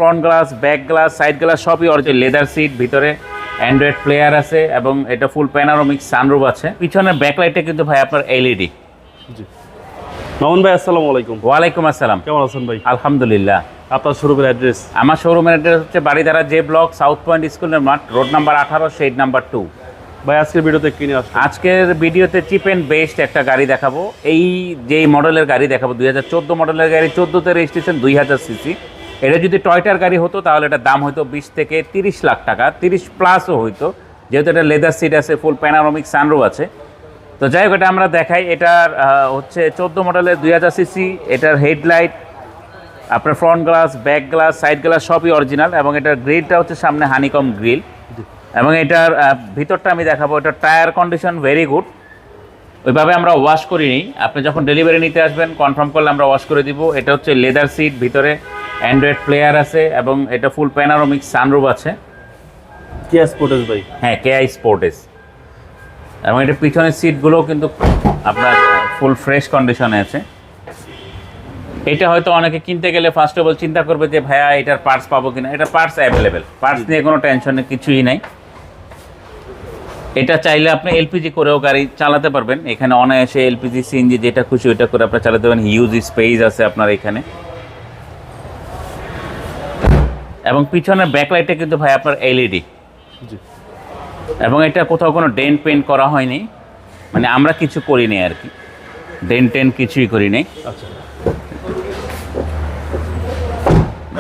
Front glass, back glass, side glass সবই original. Leather seat, ভিতরে Android player আছে এবং এটা ফুল প্যানোরামিক সানরুফ আছে। পিছনের ব্যাকলাইটটা কিন্তু ভাই আপনার এলইডি। জি, মামুন ভাই আসসালামু আলাইকুম। ওয়ালাইকুম আসসালাম। কেমন আছেন ভাই? আলহামদুলিল্লাহ। আপনার শোরুমের অ্যাড্রেস? আমার শোরুমের অ্যাড্রেস হচ্ছে Baridhara J block, south point স্কুলের মাঠ, রোড নাম্বার 18, শেড নাম্বার 2। ভাই আজকের ভিডিওতে কিনে আসছেন? আজকের ভিডিওতে চিপ অ্যান্ড বেস্ট একটা গাড়ি দেখাবো। এই যেই মডেলের গাড়ি দেখাবো 2014 মডেলের গাড়ি, 14তে রেজিস্ট্রেশন, 2000 সিসি। এটা যদি টয়টার গাড়ি হতো তাহলে এটার দাম হতো 20 থেকে 30 লাখ টাকা, 30 প্লাসও হইতো, যেহেতু এটা লেদার সিট আছে, ফুল প্যানোরামিক সানরুফ আছে। তো যাই হোক, এটা আমরা দেখাই। এটার হচ্ছে 14 মডেলের 2000 সিসি। এটার হেডলাইট, আপনার front glass, back glass, side glass সবই অরিজিনাল এবং এটার গ্রিলটা হচ্ছে সামনে হানিকম গ্রিল। এবং এটার ভিতরটা আমি দেখাবো। এটার টায়ার কন্ডিশন ভেরি গুড। ওইভাবে আমরা ওয়াশ করিনি, আপনি যখন ডেলিভারি নিতে আসবেন কনফার্ম করলে আমরা ওয়াশ করে দিব। এটা হচ্ছে লেদার সিট, ভিতরে অ্যান্ড্রয়েড প্লেয়ার আছে এবং এটা ফুল প্যানোরামিক সানরুফ আছে। কিয়া স্পোর্টেজ ভাই? হ্যাঁ, কেআই স্পোর্টেস। এবং এটা পিছনের সিটগুলোও কিন্তু আপনার ফুল ফ্রেশ কন্ডিশনে আছে। এটা হয়তো অনেকে কিনতে গেলে ফার্স্ট অফ অল চিন্তা করবে যে ভাইয়া এটার পার্টস পাবো কিনা। এটা পার্টস অ্যাভেলেবেল, পার্টস নিয়ে কোনো টেনশনের কিছুই নাই। এটা চাইলে আপনি এলপিজি করেও গাড়ি চালাতে পারবেন। এখানে অনায়াসে এলপিজি, সিএনজি যেটা খুশি ওইটা করে আপনার চালাতে পারবেন। হিউজ স্পেস আছে আপনার এখানে। এবং পিছনের ব্যাকলাইটটা কিন্তু ভাই আপনার এলইডি। জি। এবং এটা কোথাও কোনো ডেন্ট পেন্ট করা হয়নি, মানে আমরা কিছু করিনি আর কি, ডেন্ট টেন্ট কিছুই করিনি। আচ্ছা,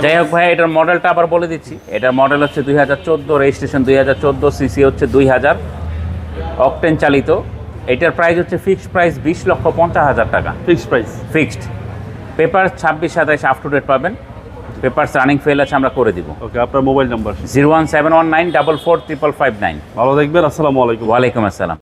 যাই হোক ভাই, এটার মডেলটা আবার বলে দিচ্ছি। এটার মডেল হচ্ছে 2014, রেজিস্ট্রেশন 2014, সিসি হচ্ছে 2000, অকটেন চালিত। এটার প্রাইস হচ্ছে ফিক্সড প্রাইস 20,50,000 টাকা। Fixed price? Fixed. Paper 26, 27 up to date পাবেন। পেপার রানিং ফেল আছে, আমরা করে দিব। ওকে, আপনার মোবাইল নাম্বার? 01719445559। ভালো দেখবেন। আসসালামু আলাইকুম। ওয়ালাইকুম আসসালাম।